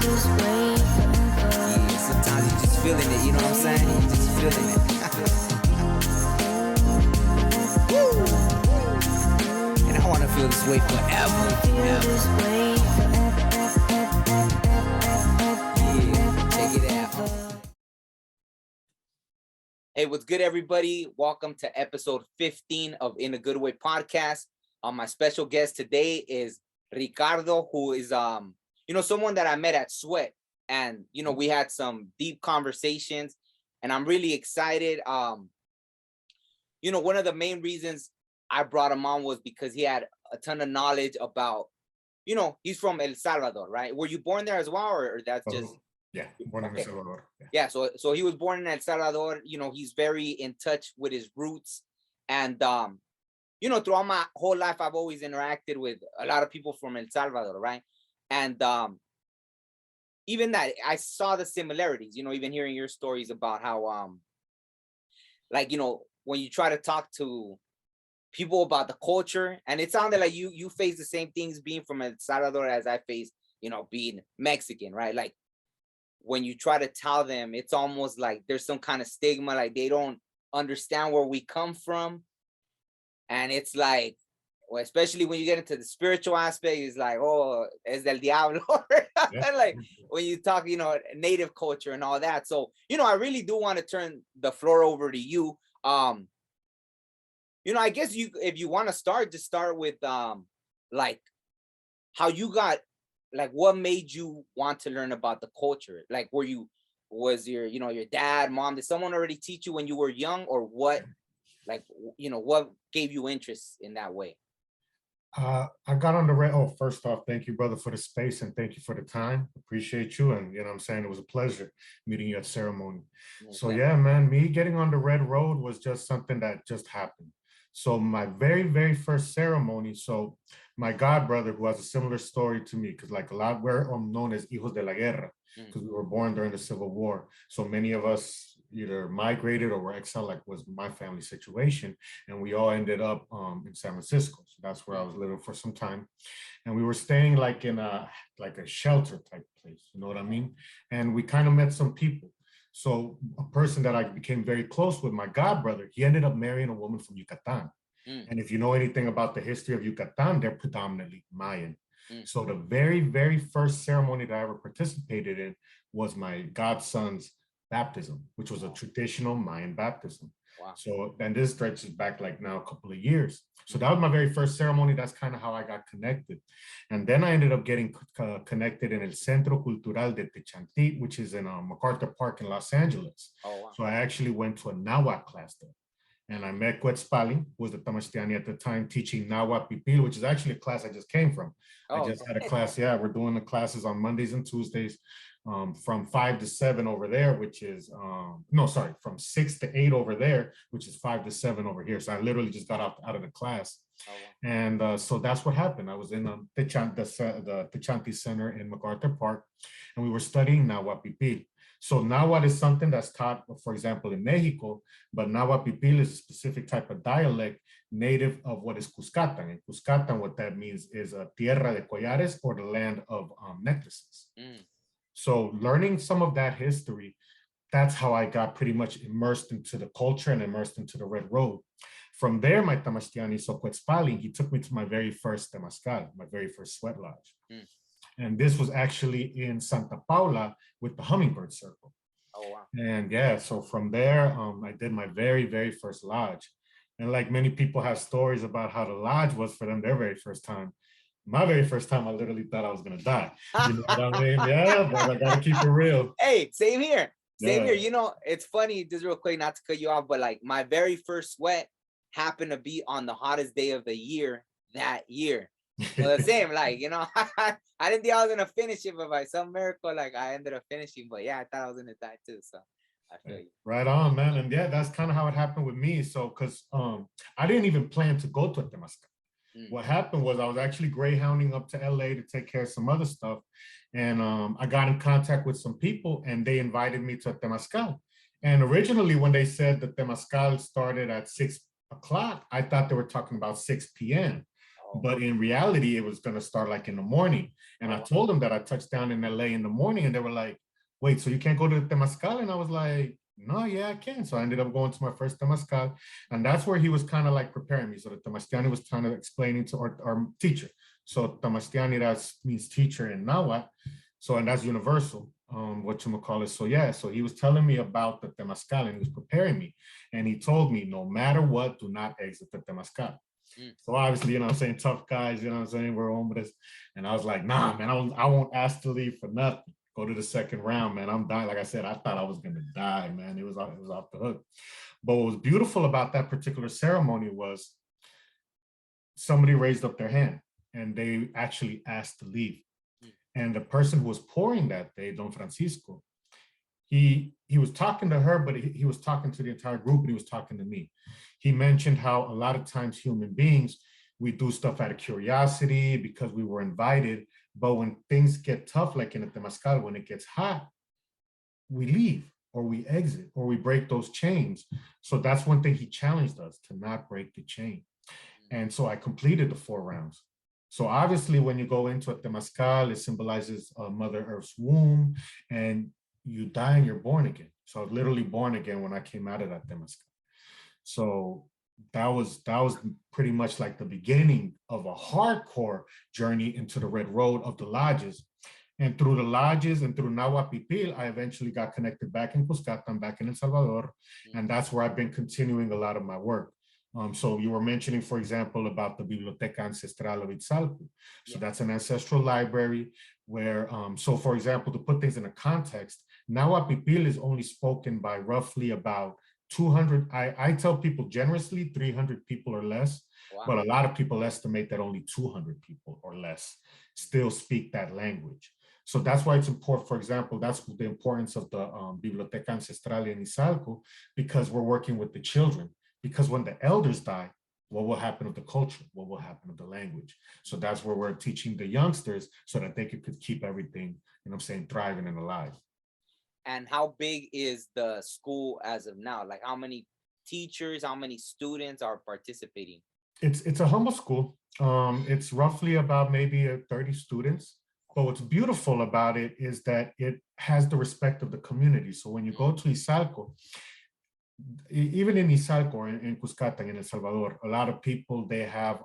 Yeah, sometimes you just feeling it, you know what I'm saying? You just feeling it. And I want to feel this way forever. Yeah, check it out. Hey, what's good, everybody? Welcome to episode 15 of In a Good Way podcast. My special guest today is Ricardo, who is someone that I met at Sweat, and we had some deep conversations, and I'm really excited. One of the main reasons I brought him on was because he had a ton of knowledge about, he's from El Salvador, right? Were you born there as well, or that's just? Yeah, born in El Salvador. Yeah, so he was born in El Salvador. He's very in touch with his roots, and throughout my whole life, I've always interacted with a lot of people from El Salvador, right? And even that, I saw the similarities. Even hearing your stories about how, when you try to talk to people about the culture, and it sounded like you face the same things being from El Salvador as I face, being Mexican, right? Like, when you try to tell them, it's almost like there's some kind of stigma, like they don't understand where we come from. And it's like, well, especially when you get into the spiritual aspect, it's like, oh, es del diablo. Yeah. Like when you talk, native culture and all that. So, I really do want to turn the floor over to you. I guess if you want to start, just start with like how you got, like what made you want to learn about the culture? Like, was your dad, mom, did someone already teach you when you were young, or what? Like, what gave you interest in that way? I got on the first off, thank you, brother, for the space, and thank you for the time. Appreciate you. And I'm saying, it was a pleasure meeting you at ceremony. Okay. So yeah, man, me getting on the red road was just something that just happened. So my very, very first ceremony, so my god brother, who has a similar story to me, because like a lot, we're known as Hijos de la Guerra, because we were born during the Civil War. So many of us either migrated or were exiled, like was my family situation. And we all ended up in San Francisco. So that's where I was living for some time. And we were staying like in a shelter type place, you know what I mean? And we kind of met some people. So a person that I became very close with, my god brother, he ended up marrying a woman from Yucatan. And if you know anything about the history of Yucatan, they're predominantly Mayan. So the very, very first ceremony that I ever participated in was my godson's baptism, which was a traditional Mayan baptism. Wow. So then this stretches back like now a couple of years. So that was my very first ceremony. That's kind of how I got connected. And then I ended up getting connected in El Centro Cultural de Techanti, which is in MacArthur Park in Los Angeles. Oh, wow. So I actually went to a Nahuatl class there. And I met Cuscatlan, who was the Tamashtiani at the time, teaching Nahuatl Pipil, which is actually a class I just came from. I just had a class. Yeah, we're doing the classes on Mondays and Tuesdays. From 5 to 7 over there, which is from 6 to 8 over there, which is 5 to 7 over here. So I literally just got out of the class. Oh, wow. And so that's what happened. I was in the Techanti Center in MacArthur Park, and we were studying Nahuatl Pipil. So Nahuatl is something that's taught, for example, in Mexico, but Nahuatl Pipil is a specific type of dialect native of what is Cuscatlan. And Cuscatlan, what that means is Tierra de Collares, or the land of necklaces. So learning some of that history, that's how I got pretty much immersed into the culture and immersed into the Red Road. From there, my Tamashtiani, so Quetzalcoatl, he took me to my very first Temazcal, my very first sweat lodge. And this was actually in Santa Paula with the Hummingbird Circle. Oh, wow. And yeah, so from there, I did my very, very first lodge. And like many people have stories about how the lodge was for them their very first time. My very first time, I literally thought I was going to die. You know what I mean? Yeah, but I got to keep it real. Hey, same here. Same here. It's funny, just real quick, not to cut you off, but like my very first sweat happened to be on the hottest day of the year that year. So the same, like, I didn't think I was going to finish it, but by some miracle, like I ended up finishing. But yeah, I thought I was going to die too. So I feel you. Right on, man. And yeah, that's kind of how it happened with me. So, because I didn't even plan to go to a Temazcal. What happened was I was actually greyhounding up to LA to take care of some other stuff. And I got in contact with some people, and they invited me to a Temazcal. And originally when they said the Temazcal started at 6 o'clock, I thought they were talking about 6 p.m. Oh, But in reality, it was going to start like in the morning. And I oh, told them that I touched down in LA in the morning, and they were like, wait, so you can't go to Temazcal? And I was like, no, yeah, I can. So I ended up going to my first Temazcal. And that's where he was kind of like preparing me. So the Temazcani was kind of explaining to our teacher. So Temazcani, that means teacher in Nahuatl. So, and that's universal, whatchamacallit. So yeah, so he was telling me about the Temazcal and he was preparing me. And he told me, no matter what, do not exit the Temazcal. mm, So obviously, you know what I'm saying, tough guys, you know what I'm saying, we're homeless. And I was like, nah, man, I won't ask to leave for nothing. Go to the second round, man. I'm dying. Like I said, I thought I was gonna die, man. It was off the hook. But what was beautiful about that particular ceremony was somebody raised up their hand and they actually asked to leave. mm, And the person who was pouring that day, Don Francisco, he was talking to her, but he was talking to the entire group, and he was talking to me. He mentioned how a lot of times human beings, we do stuff out of curiosity because we were invited, but when things get tough, like in a Temazcal, when it gets hot, we leave or we exit or we break those chains. So that's one thing he challenged us, to not break the chain. And so I completed the 4 rounds. So obviously, when you go into a Temazcal, it symbolizes Mother Earth's womb, and you die and you're born again. So I was literally born again when I came out of that Temazcal. So that was pretty much like the beginning of a hardcore journey into the Red Road of the lodges. And through the lodges and through Nahuapipil, I eventually got connected back in Cuscatlan, back in El Salvador. And that's where I've been continuing a lot of my work. So you were mentioning, for example, about the Biblioteca Ancestral of Itzalco. So that's an ancestral library where, so for example, to put things in a context, Nahuapipil is only spoken by roughly about 200, I tell people generously 300 people or less, wow. but a lot of people estimate that only 200 people or less still speak that language. So that's why it's important. For example, that's the importance of the Biblioteca Ancestral in Izalco, because we're working with the children. Because when the elders die, what will happen with the culture? What will happen with the language? So that's where we're teaching the youngsters so that they could keep everything, you know what I'm saying, thriving and alive. And how big is the school as of now? Like how many teachers, how many students are participating? It's a humble school. It's roughly about maybe 30 students. But what's beautiful about it is that it has the respect of the community. So when you go to Izalco, even in Izalco or in Cuscatlan, in El Salvador, a lot of people, they have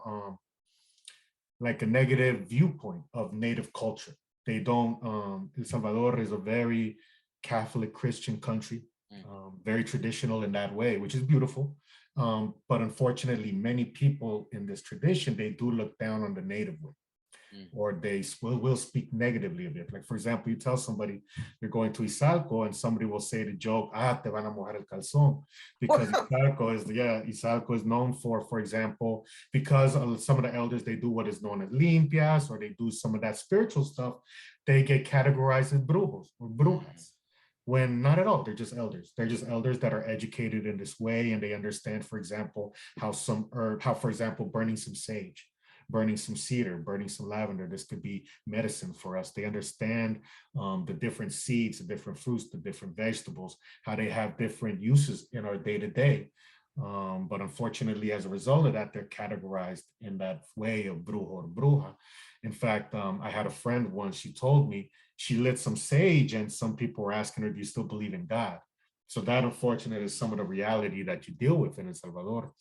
like a negative viewpoint of native culture. They don't, El Salvador is a very Catholic Christian country, very traditional in that way, which is beautiful. But unfortunately, many people in this tradition, they do look down on the native way, or they will speak negatively of it. Like, for example, you tell somebody you're going to Izalco and somebody will say the joke, te van a mojar el calzón, because Izalco is known for example, because some of the elders, they do what is known as limpias, or they do some of that spiritual stuff, they get categorized as brujos or brujas. When not at all, they're just elders. They're just elders that are educated in this way, and they understand, for example, how for example, burning some sage, burning some cedar, burning some lavender, this could be medicine for us. They understand the different seeds, the different fruits, the different vegetables, how they have different uses in our day-to-day. But unfortunately, as a result of that, they're categorized in that way of brujo or bruja. In fact, I had a friend once, she told me she lit some sage and some people were asking her, do you still believe in God? So that, unfortunately, is some of the reality that you deal with in El Salvador.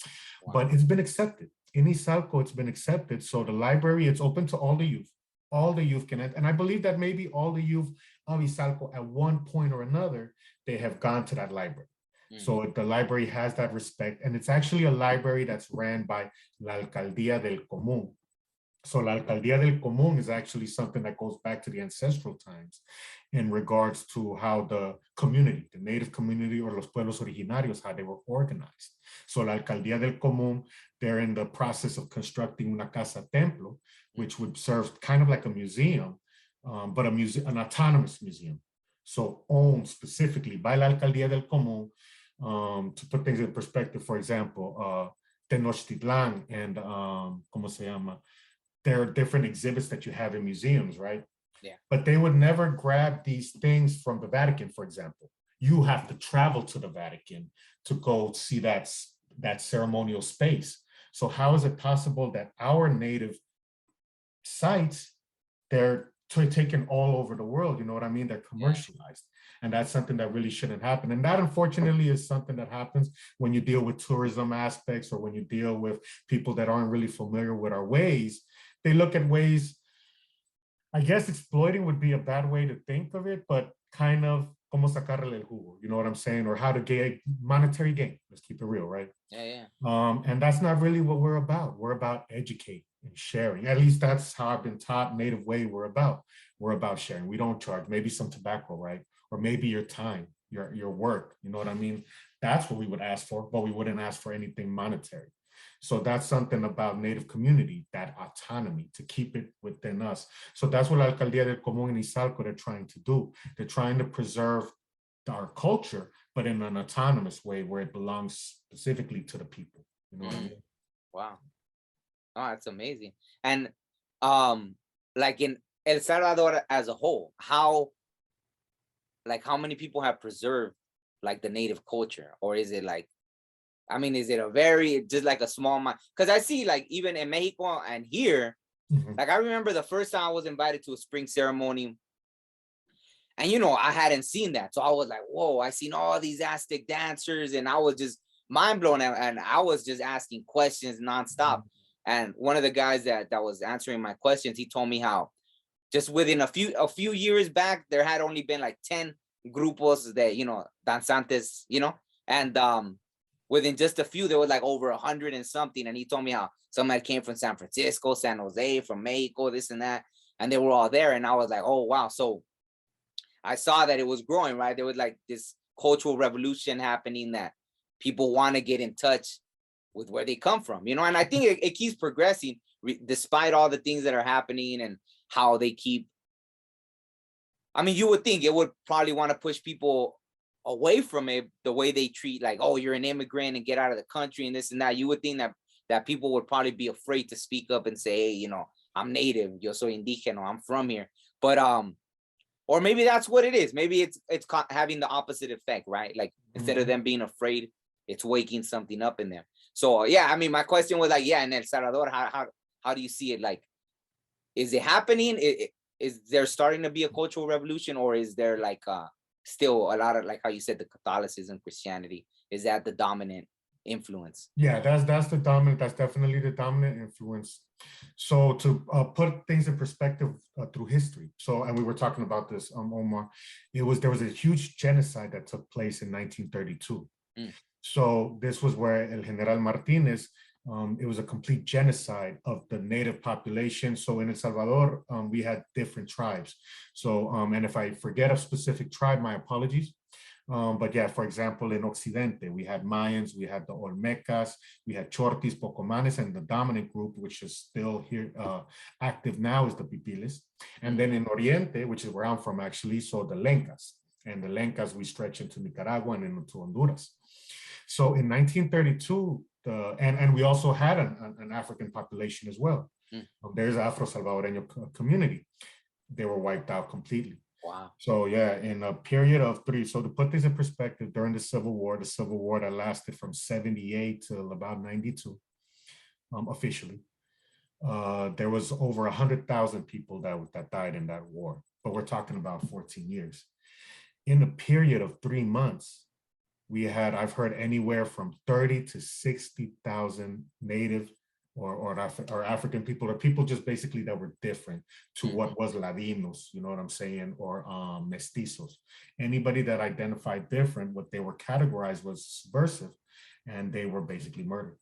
Wow. But it's been accepted. In Izalco, it's been accepted. So the library, it's open to all the youth. All the youth can, and I believe that maybe all the youth of Izalco at one point or another, they have gone to that library. So the library has that respect. And it's actually a library that's ran by La Alcaldía del Común. So La Alcaldía del Común is actually something that goes back to the ancestral times in regards to how the community, the native community or los pueblos originarios, how they were organized. So La Alcaldía del Común, they're in the process of constructing una casa templo, which would serve kind of like a museum, but an autonomous museum. So owned specifically by La Alcaldía del Común. To put things in perspective, for example, Tenochtitlan and, ¿cómo se llama? There are different exhibits that you have in museums, right? Yeah. But they would never grab these things from the Vatican, for example. You have to travel to the Vatican to go see that ceremonial space. So how is it possible that our native sites, they're taken all over the world? You know what I mean? They're commercialized. And that's something that really shouldn't happen. And that, unfortunately, is something that happens when you deal with tourism aspects, or when you deal with people that aren't really familiar with our ways. They look at ways, I guess exploiting would be a bad way to think of it, but kind of como sacarle el jugo, you know what I'm saying? Or how to get monetary gain. Let's keep it real, right? And that's not really what we're about. We're about educating and sharing. At least that's how I've been taught Native way. We're about sharing. We don't charge. Maybe some tobacco, right? Or maybe your time, your work, you know what I mean? That's what we would ask for, but we wouldn't ask for anything monetary. So that's something about Native community, that autonomy, to keep it within us. So that's what La Alcaldía del Común in Izalco, they're trying to do. They're trying to preserve our culture, but in an autonomous way where it belongs specifically to the people. You know what I mean? Wow. Oh, that's amazing. And like in El Salvador as a whole, how many people have preserved like the native culture? Or is it like, I mean, is it a very, just like a small amount? Because I see like even in Mexico and here, like I remember the first time I was invited to a spring ceremony, and you know, I hadn't seen that. So I was like, whoa, I seen all these Aztec dancers, and I was just mind blown, and I was just asking questions nonstop. And one of the guys that was answering my questions, he told me how just within a few years back, there had only been like 10 grupos that, you know, danzantes, you know, and within just a few, there was like over 100 and something. And he told me how some that came from San Francisco, San Jose, from Mexico, this and that, and they were all there. And I was like, oh, wow. So I saw that it was growing, right? There was like this cultural revolution happening, that people want to get in touch with where they come from, you know? And I think it keeps progressing despite all the things that are happening, and how they keep, I mean, you would think it would probably want to push people away from it, the way they treat, like, oh, you're an immigrant and get out of the country and this and that. You would think that people would probably be afraid to speak up and say, hey, you know, I'm native, yo soy indígena, I'm from here. But or maybe that's what it is. Maybe it's having the opposite effect, right? Like instead of them being afraid, it's waking something up in them. So yeah, I mean, my question was like, yeah, in El Salvador, how do you see it? Like, is it happening? Is there starting to be a cultural revolution, or is there like still a lot of, like how you said, the Catholicism, Christianity, is that the dominant influence? Yeah, that's the dominant, that's definitely the dominant influence. So to put things in perspective through history. So, and we were talking about this, Omar, there was a huge genocide that took place in 1932. So this was where El General Martinez, it was a complete genocide of the native population. So in El Salvador, we had different tribes. So, and if I forget a specific tribe, my apologies. But yeah, for example, in Occidente, we had Mayans, we had the Olmecas, we had Chortis, Pocomanes, and the dominant group, which is still here active now, is the Pipiles. And then in Oriente, which is where I'm from actually, so the Lencas. And the Lencas, we stretch into Nicaragua and into Honduras. So in 1932, and we also had an African population as well. There's Afro-Salvadoreño community. They were wiped out completely. Wow. So yeah, in a period of 3, so to put this in perspective, during the Civil War that lasted from 78 to about 92, officially, there was over 100,000 people that died in that war, but we're talking about 14 years. In a period of 3 months, I've heard anywhere from 30 to 60,000 native or African people, or people just basically that were different to what was Ladinos, you know what I'm saying, or mestizos. Anybody that identified different, what they were categorized was subversive, and they were basically murdered.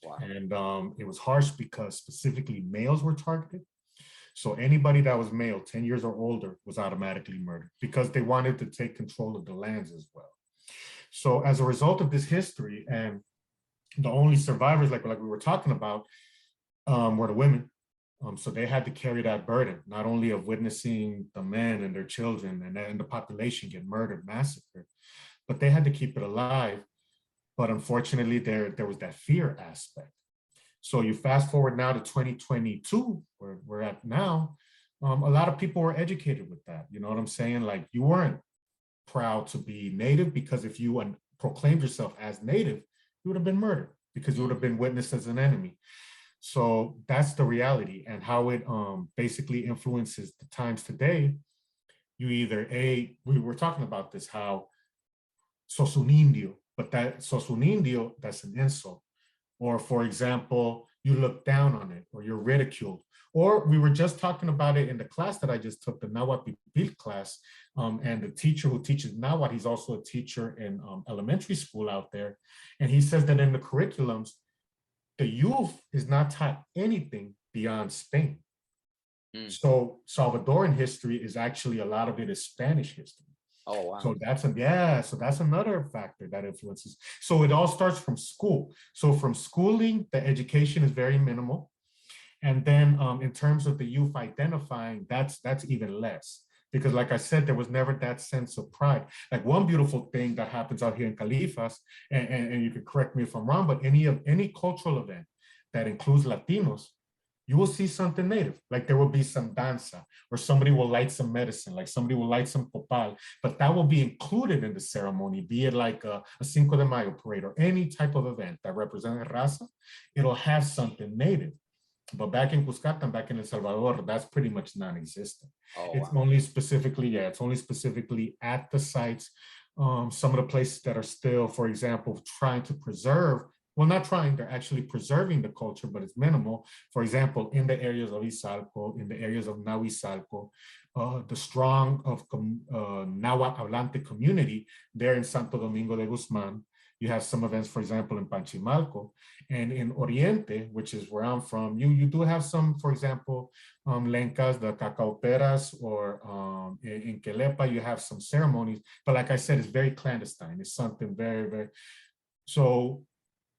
Wow. And it was harsh because specifically males were targeted. So anybody that was male, 10 years or older, was automatically murdered because they wanted to take control of the lands as well. So as a result of this history, and the only survivors, like we were talking about, were the women. So they had to carry that burden, not only of witnessing the men and their children and the population get murdered, massacred, but they had to keep it alive. But unfortunately, there was that fear aspect. So you fast forward now to 2022, where we're at now, a lot of people were educated with that. You know what I'm saying? Like, you weren't proud to be native, because if you proclaimed yourself as native, you would have been murdered because you would have been witnessed as an enemy. So that's the reality, and how it basically influences the times today. You either we were talking about this, how sos un indio, but that sos un indio, that's an insult. Or for example, you look down on it, or you're ridiculed. Or we were just talking about it in the class that I just took, the Nahuatl class, and the teacher who teaches Nahuatl, he's also a teacher in elementary school out there. And he says that in the curriculums, the youth is not taught anything beyond Spain. So Salvadoran history is actually, a lot of it is Spanish history. Oh, wow. So that's another factor that influences. So it all starts from school. So from schooling, the education is very minimal. And then in terms of the youth identifying, that's even less. Because like I said, there was never that sense of pride. Like one beautiful thing that happens out here in Califas, and you can correct me if I'm wrong, but any cultural event that includes Latinos, you will see something native. Like there will be some danza, or somebody will light some medicine, like somebody will light some copal, but that will be included in the ceremony, be it like a Cinco de Mayo parade or any type of event that represents raza, it'll have something native. But back in Cuscatlan, back in El Salvador, that's pretty much non-existent. Oh, it's wow. only specifically, it's only specifically at the sites. Some of the places that are still, for example, trying to preserve, well, not trying, they're actually preserving the culture, but it's minimal. For example, in the areas of Izalco, in the areas of Nahuizalco, the strong of Nahuatl hablante community there in Santo Domingo de Guzman. You have some events, for example, in Panchimalco, and in Oriente, which is where I'm from, you do have some, for example, lencas, the cacauperas, or in Quelepa, you have some ceremonies, but like I said, it's very clandestine. It's something very, very, so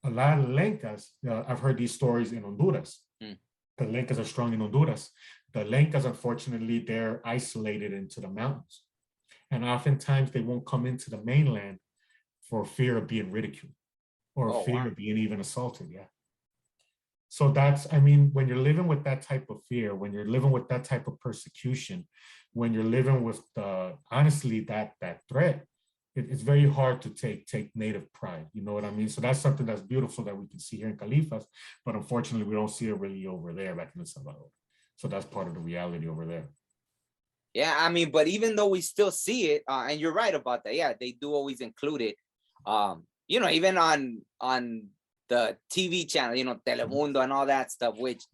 a lot of lencas, I've heard these stories in Honduras. The lencas are strong in Honduras. The lencas, unfortunately, they're isolated into the mountains. And oftentimes they won't come into the mainland for fear of being ridiculed, or fear of being even assaulted. So that's, I mean, when you're living with that type of fear, when you're living with that type of persecution, when you're living with honestly, that threat, it's very hard to take native pride. You know what I mean? So that's something that's beautiful that we can see here in Califas, but unfortunately we don't see it really over there back in El Salvador. So that's part of the reality over there. Yeah, I mean, but even though we still see it, and you're right about that, yeah, they do always include it. You know, even on the TV channel, you know, Telemundo and all that stuff, which,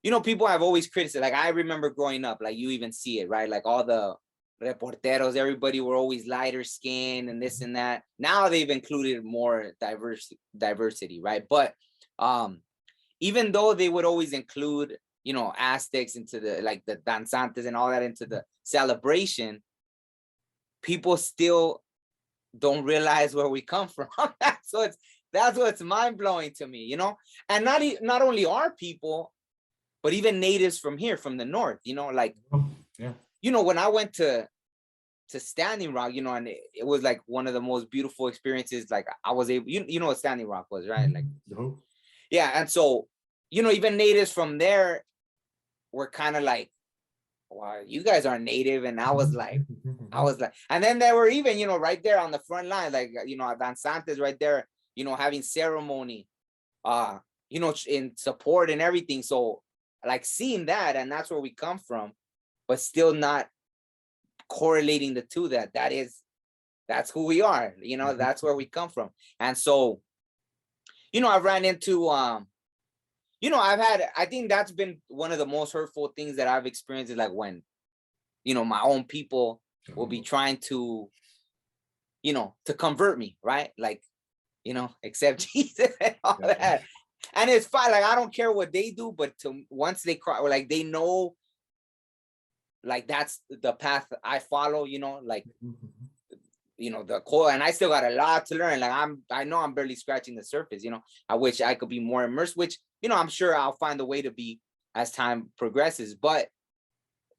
you know, people have always criticized. Like I remember growing up, like you even see it, right? Like all the reporteros, everybody were always lighter skin and this and that. Now they've included more diversity, right? But even though they would always include, you know, Aztecs into the, like the danzantes and all that into the celebration, people still don't realize where we come from. that's what's mind-blowing to me, you know. And not only our people, but even natives from here, from the north, you know, like, you know, when I went to Standing Rock, you know, and it was like one of the most beautiful experiences. Like I was able, you know what Standing Rock was, right? Like, yeah. And so, you know, even natives from there were kind of like, wow, you guys are native. And I was like, and then they were even, you know, right there on the front line, like, you know, danzantes right there, you know, having ceremony, you know, in support and everything. So like seeing that, and that's where we come from, but still not correlating the two, that's who we are, you know, that's where we come from. And so, you know, I've ran into, you know, I think that's been one of the most hurtful things that I've experienced, is like when, you know, my own people will be trying to, you know, to convert me, right? Like, you know, accept Jesus and all that. And it's fine. Like, I don't care what they do, but once they cry, or like they know, like that's the path I follow, you know, like, you know, the core, and I still got a lot to learn. Like I know I'm barely scratching the surface, you know. I wish I could be more immersed, which, you know, I'm sure I'll find a way to be as time progresses, but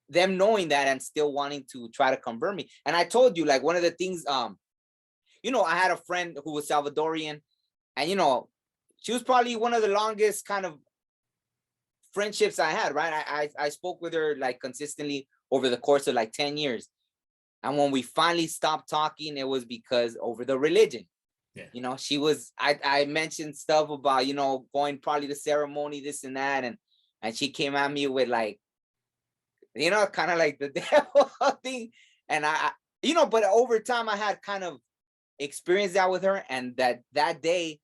them knowing that and still wanting to try to convert me. And I told you, like, one of the things, you know, I had a friend who was Salvadorian, and, you know, she was probably one of the longest kind of friendships I had, right? I spoke with her like consistently over the course of like 10 years. And when we finally stopped talking, it was because over the religion. Yeah. You know, she was, I mentioned stuff about, you know, going probably to ceremony, this and that. And she came at me with like, you know, kind of like the devil thing. And you know, but over time I had kind of experienced that with her. And that day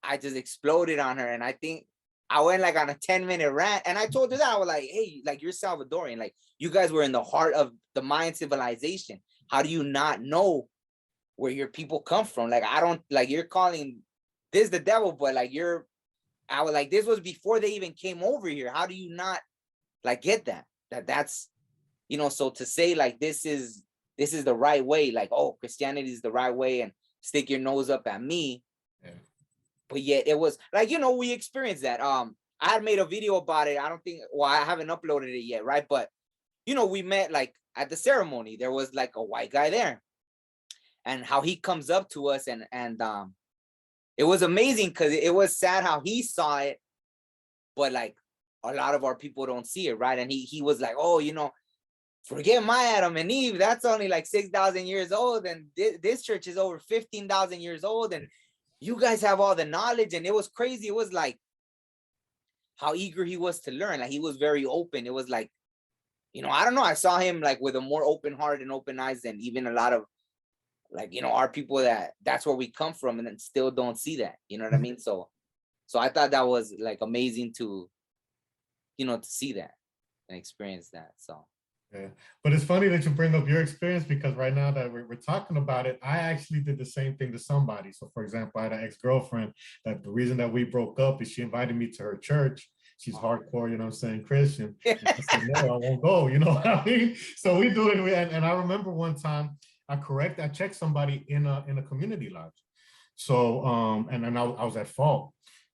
I just exploded on her. And I think I went like on a 10-minute rant. And I told her that I was like, hey, like you're Salvadorian. Like you guys were in the heart of the Mayan civilization. How do you not know where your people come from? Like, I don't, like, you're calling this the devil, but like I was like, this was before they even came over here. How do you not like get that's, you know, so to say like this is the right way, like, oh, Christianity is the right way, and stick your nose up at me. Yeah. But yet it was like, you know, we experienced that. I had made a video about it. I don't think, well, I haven't uploaded it yet, right? But you know, we met like at the ceremony. There was like a white guy there, and how he comes up to us, and it was amazing because it was sad how he saw it, but like a lot of our people don't see it, right? And he was like, oh, you know, forget my Adam and Eve. That's only like 6,000 years old, and this church is over 15,000 years old, and you guys have all the knowledge. And it was crazy. It was like how eager he was to learn. Like he was very open. It was like, you know, I don't know. I saw him like with a more open heart and open eyes than even a lot of, like, you know, our people that's where we come from, and then still don't see that. You know what I mean? So I thought that was like amazing to, you know, to see that and experience that. So yeah, but it's funny that you bring up your experience, because right now that we're talking about it, I actually did the same thing to somebody. So for example, I had an ex-girlfriend that the reason that we broke up is she invited me to her church. She's hardcore, you know what I'm saying, Christian. And I said, no, I won't go, you know what I mean? So we do it. And I remember one time I checked somebody in a community lodge. So, and then I was at fault.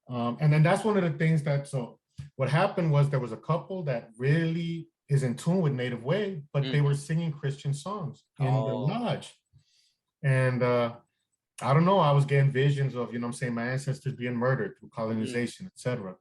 And then that's one of the things so what happened was there was a couple that really is in tune with Native Way, but they were singing Christian songs in the lodge. And I don't know, I was getting visions of, you know what I'm saying, my ancestors being murdered through colonization, etc.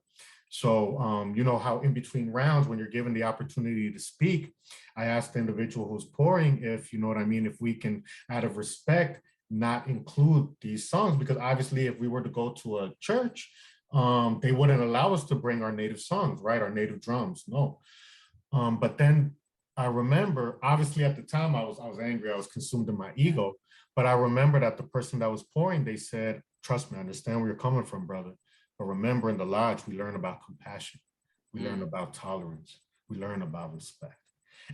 So, you know how in between rounds, when you're given the opportunity to speak, I asked the individual who's pouring if, you know what I mean, if we can, out of respect, not include these songs, because obviously if we were to go to a church, they wouldn't allow us to bring our native songs, right? Our native drums, no. But then I remember, obviously at the time I was angry, I was consumed in my ego, but I remember that the person that was pouring, they said, trust me, I understand where you're coming from, brother. But remember, in the lodge, we learn about compassion. We learn about tolerance. We learn about respect.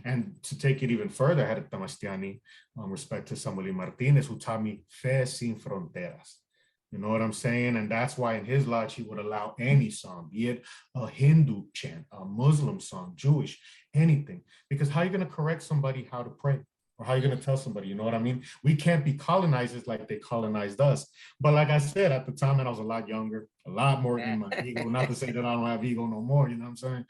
And to take it even further, I had a Tamastiani, respect to Samuel Martinez, who taught me fe sin fronteras. You know what I'm saying? And that's why in his lodge, he would allow any song, be it a Hindu chant, a Muslim song, Jewish, anything. Because how are you going to correct somebody how to pray? Or how are you going to tell somebody, you know what I mean? We can't be colonizers like they colonized us. But like I said, at the time, and I was a lot younger, a lot more in my ego. Not to say that I don't have ego no more, you know what I'm saying?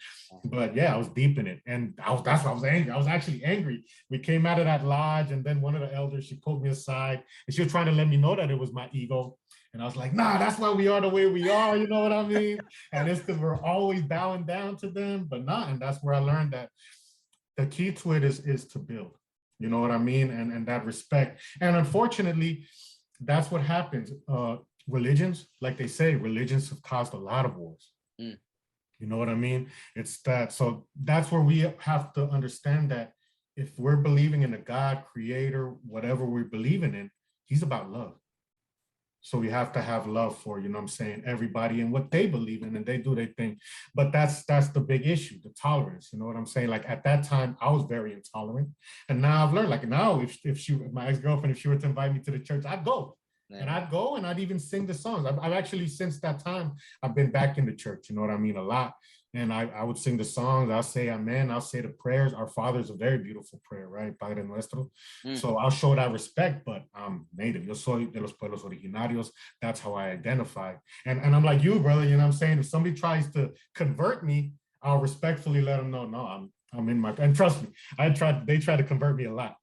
But yeah, I was deep in it. And that's why I was angry. I was actually angry. We came out of that lodge, and then one of the elders, she pulled me aside, and she was trying to let me know that it was my ego. And I was like, nah, that's why we are the way we are, you know what I mean? And it's because we're always bowing down to them, but not. And that's where I learned that the key to it is to build, you know what I mean? And that respect. And unfortunately, that's what happens. Religions, like they say, religions have caused a lot of wars. You know what I mean? It's that. So that's where we have to understand that if we're believing in a God, creator, whatever we're believing in, he's about love. So we have to have love for, you know what I'm saying, everybody and what they believe in, and they do their thing. But that's the big issue, the tolerance, you know what I'm saying? Like at that time, I was very intolerant. And now I've learned, like now, if my ex-girlfriend, if she were to invite me to the church, I'd go. Yeah. And I'd go and I'd even sing the songs. I've actually, since that time, I've been back in the church, you know what I mean, a lot. And I would sing the songs, I'll say amen, I'll say the prayers. Our Father is a very beautiful prayer, right? Padre Nuestro. So I'll show that respect, but I'm native. Yo soy de los pueblos originarios. That's how I identify. And I'm like you, brother, you know what I'm saying? If somebody tries to convert me, I'll respectfully let them know, no, I'm in my, and trust me, they tried to convert me a lot.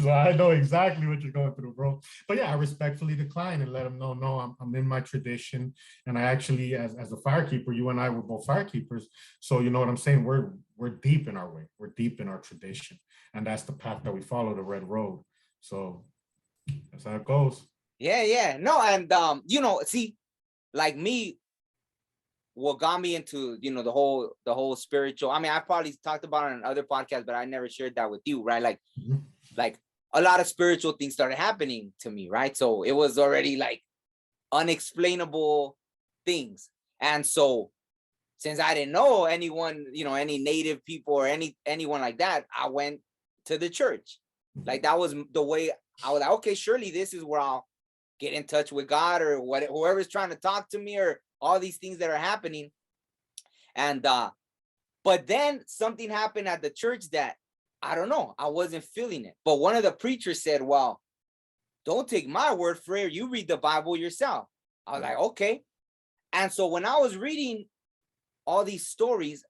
So I know exactly what you're going through, bro. But yeah, I respectfully decline and let them know, no, I'm in my tradition. And I actually, as a firekeeper, you and I were both firekeepers. So you know what I'm saying? We're deep in our way. We're deep in our tradition. And that's the path that we follow, the red road. So That's how it goes. Yeah. No, and see, like me, what got me into the whole spiritual. I mean, I probably talked about it on other podcasts, but I never shared that with you, right? Like a lot of spiritual things started happening to me, right? So it was already like unexplainable things. And so since I didn't know anyone, any native people or anyone like that, I went to the church. Like that was the way I was like, okay, surely this is where I'll get in touch with God or whoever's trying to talk to me or all these things that are happening. And but then something happened at the church that I don't know, I wasn't feeling it. But one of the preachers said, well, don't take my word for it. You read the Bible yourself. I was like, okay. And so when I was reading all these stories,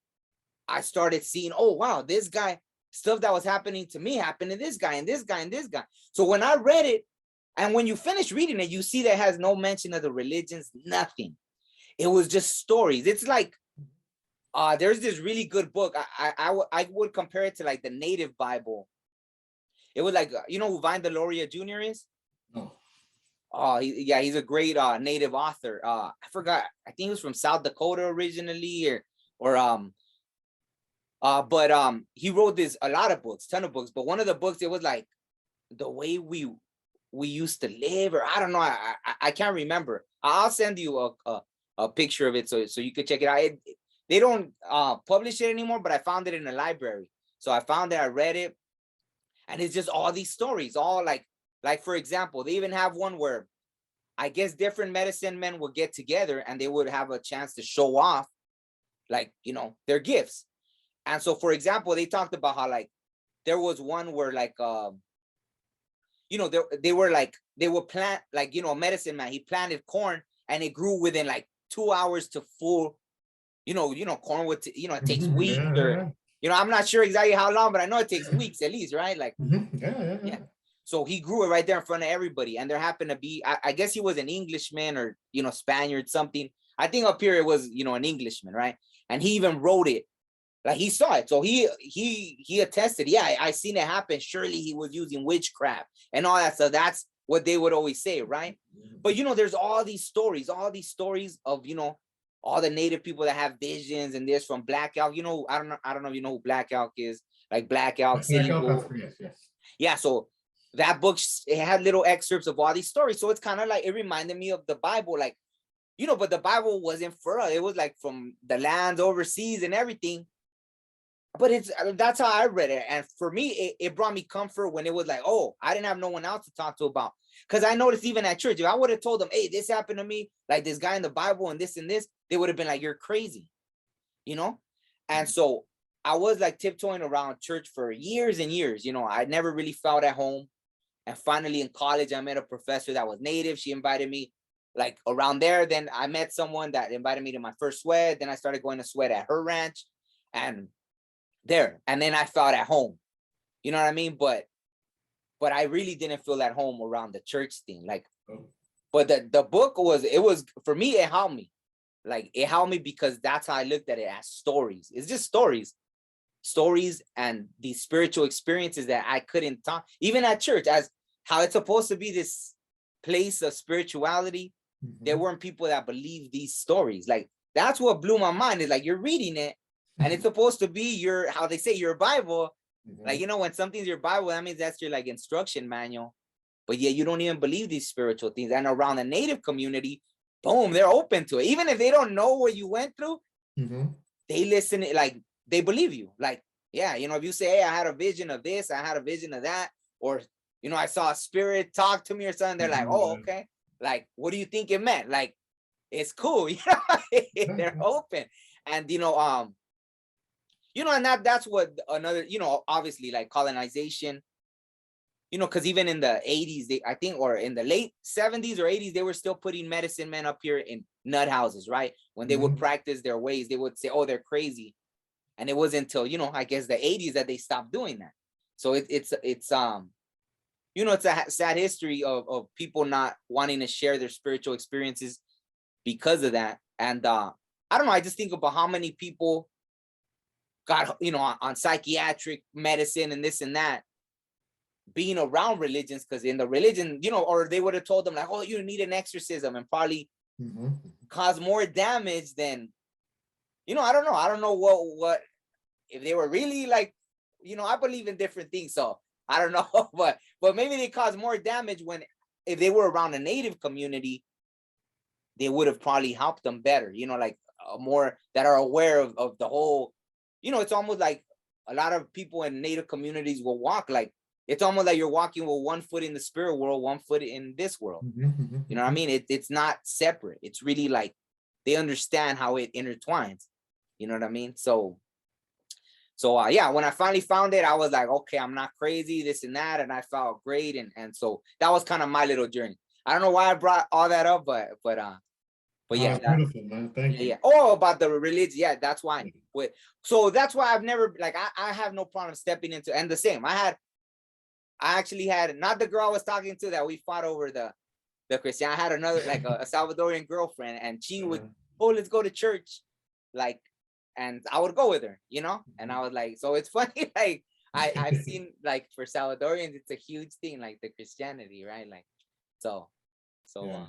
I started seeing, oh, wow, this guy, stuff that was happening to me happened to this guy and this guy and this guy. So when I read it, and when you finish reading it, you see that it has no mention of the religions, nothing. It was just stories. It's like, there's this really good book. I would compare it to like the Native Bible. It was like, you know who Vine Deloria Jr. is? No. He's a great Native author. I forgot. I think he was from South Dakota originally, but he wrote a lot of books, ton of books. But one of the books, it was like the way we used to live, or I don't know. I can't remember. I'll send you a picture of it so you could check it out. They don't publish it anymore, but I found it in a library. So I found it, I read it, and it's just all these stories, all like for example, they even have one where I guess different medicine men would get together and they would have a chance to show off like, their gifts. And so, for example, they talked about how like there was one where like, they would plant like, a medicine man, he planted corn and it grew within like 2 hours to full, corn would, it takes weeks or, I'm not sure exactly how long, but I know it takes weeks at least, right? Like, yeah. So he grew it right there in front of everybody. And there happened to be, I guess he was an Englishman or, Spaniard, something. I think up here it was, an Englishman, right? And he even wrote it. Like he saw it. So he attested, yeah, I seen it happen. Surely he was using witchcraft and all that. So that's what they would always say, right? But, there's all these stories of, all the native people that have visions and this from Black Elk. I don't know if you know who Black Elk is, like Black Elk City. Yes. Yeah, so that book, it had little excerpts of all these stories. So it's kind of like, it reminded me of the Bible, like, but the Bible wasn't for us. It was like from the lands overseas and everything. But that's how I read it. And for me, it brought me comfort when it was like, oh, I didn't have no one else to talk to about. Because I noticed even at church, if I would have told them, hey, this happened to me, like this guy in the Bible and this, they would have been like, you're crazy, And so I was like tiptoeing around church for years and years. I never really felt at home. And finally in college, I met a professor that was native. She invited me like around there. Then I met someone that invited me to my first sweat. Then I started going to sweat at her ranch and then I felt at home. You know what I mean? But I really didn't feel at home around the church thing. Like, but the book was for me, it helped me. Like it helped me because that's how I looked at it, as stories. It's just stories and these spiritual experiences that I couldn't talk, even at church, as how it's supposed to be this place of spirituality. There weren't people that believed these stories. Like that's what blew my mind, is like you're reading it and it's supposed to be how they say your Bible. Like, when something's your Bible, that means that's your like instruction manual. But yeah, you don't even believe these spiritual things. And around the native community, boom, they're open to it. Even if they don't know what you went through, they listen, like they believe you. Like, yeah, if you say, hey, I had a vision of this, I had a vision of that, or, I saw a spirit talk to me or something, they're like, oh, okay. Like, what do you think it meant? Like, it's cool. They're open. And, and that's what another, obviously like colonization, because even in the 80s, I think, or in the late 70s or 80s, they were still putting medicine men up here in nut houses, right? When they would practice their ways, they would say, oh, they're crazy. And it wasn't until, I guess the 80s that they stopped doing that. So it's a sad history of people not wanting to share their spiritual experiences because of that. And I don't know, I just think about how many people got, on psychiatric medicine and this and that, being around religions, because in the religion, you know, or they would have told them like, oh, you need an exorcism, and probably cause more damage than, you know, I don't know what if they were really like, you know, I believe in different things, so I don't know, but maybe they cause more damage when, if they were around a native community, they would have probably helped them better, you know, like more that are aware of the whole, you know, it's almost like a lot of people in native communities will walk like, it's almost like you're walking with one foot in the spirit world, one foot in this world. You know what I mean? It's not separate. It's really like they understand how it intertwines. You know what I mean? So yeah, when I finally found it, I was like, okay, I'm not crazy, this and that, and I felt great, and so that was kind of my little journey. I don't know why I brought all that up, but yeah, beautiful, man. Thank you. yeah. Oh, about the religion, yeah, that's why. So that's why I've never, like, I have no problem stepping into, and the same. I actually had, not the girl I was talking to that we fought over the Christian. I had another, like a Salvadorian girlfriend, and she would, oh, let's go to church, like, and I would go with her, you know. And I was like, so it's funny, like I've seen, like, for Salvadorians, it's a huge thing, like the Christianity, right? Like, so yeah.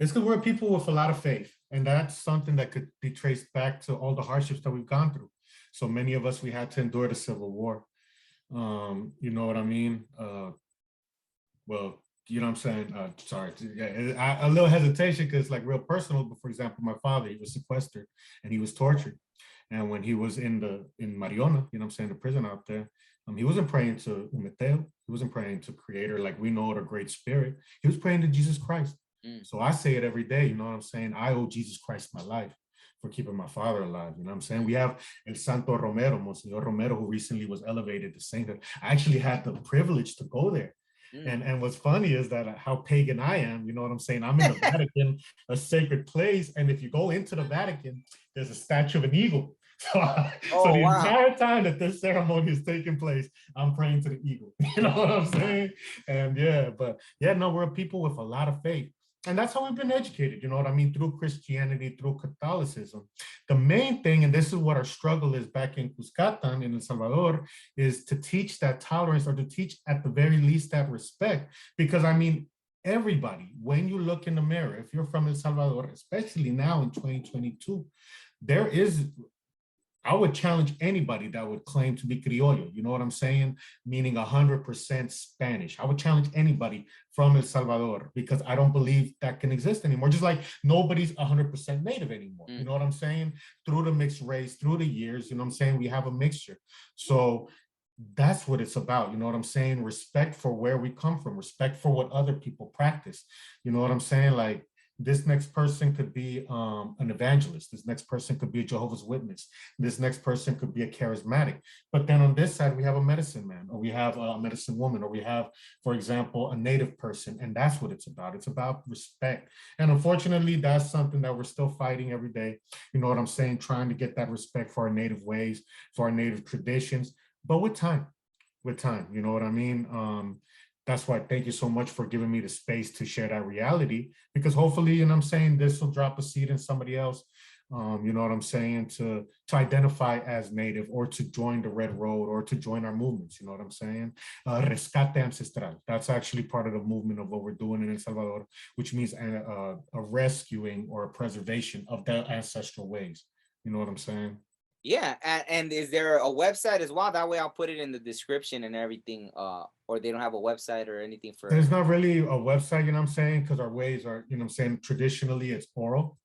It's because we're people with a lot of faith, and that's something that could be traced back to all the hardships that we've gone through. So many of us, we had to endure the Civil War. You know what I mean? Well, you know what I'm saying? Sorry, yeah, a little hesitation because, like, real personal. But for example, my father, he was sequestered and he was tortured. And when he was in Mariona, you know what I'm saying, the prison out there, he wasn't praying to Umeteo. He wasn't praying to Creator like we know, the Great Spirit. He was praying to Jesus Christ. So I say it every day, you know what I'm saying? I owe Jesus Christ my life for keeping my father alive, you know what I'm saying? We have El Santo Romero, Monsignor Romero, who recently was elevated to sainthood. I actually had the privilege to go there. And what's funny is that how pagan I am, you know what I'm saying? I'm in the Vatican, a sacred place. And if you go into the Vatican, there's a statue of an eagle. So the entire time that this ceremony is taking place, I'm praying to the eagle. You know what I'm saying? And yeah, but yeah, no, we're people with a lot of faith. And that's how we've been educated, you know what I mean? Through Christianity, through Catholicism. The main thing, and this is what our struggle is back in Cuscatlan, in El Salvador, is to teach that tolerance, or to teach at the very least that respect. Because I mean, everybody, when you look in the mirror, if you're from El Salvador, especially now in 2022, there is, I would challenge anybody that would claim to be criollo, you know what I'm saying? Meaning 100% Spanish. I would challenge anybody from El Salvador, because I don't believe that can exist anymore. Just like nobody's 100% native anymore. You know what I'm saying? Through the mixed race, through the years, you know what I'm saying? We have a mixture. So that's what it's about. You know what I'm saying? Respect for where we come from, respect for what other people practice. You know what I'm saying? Like, this next person could be an evangelist. This next person could be a Jehovah's Witness. This next person could be a charismatic. But then on this side, we have a medicine man, or we have a medicine woman, or we have, for example, a native person. And that's what it's about. It's about respect. And unfortunately, that's something that we're still fighting every day. You know what I'm saying? Trying to get that respect for our native ways, for our native traditions. But with time, you know what I mean? That's why, thank you so much for giving me the space to share that reality, because hopefully, you know what I'm saying, this will drop a seed in somebody else, you know what I'm saying, to identify as native, or to join the Red Road, or to join our movements, you know what I'm saying? Rescate Ancestral, that's actually part of the movement of what we're doing in El Salvador, which means a rescuing or a preservation of the ancestral ways, you know what I'm saying? Yeah, and is there a website as well? That way I'll put it in the description and everything, or they don't have a website or anything for... There's not really a website, you know what I'm saying, because our ways are, you know what I'm saying, traditionally it's oral.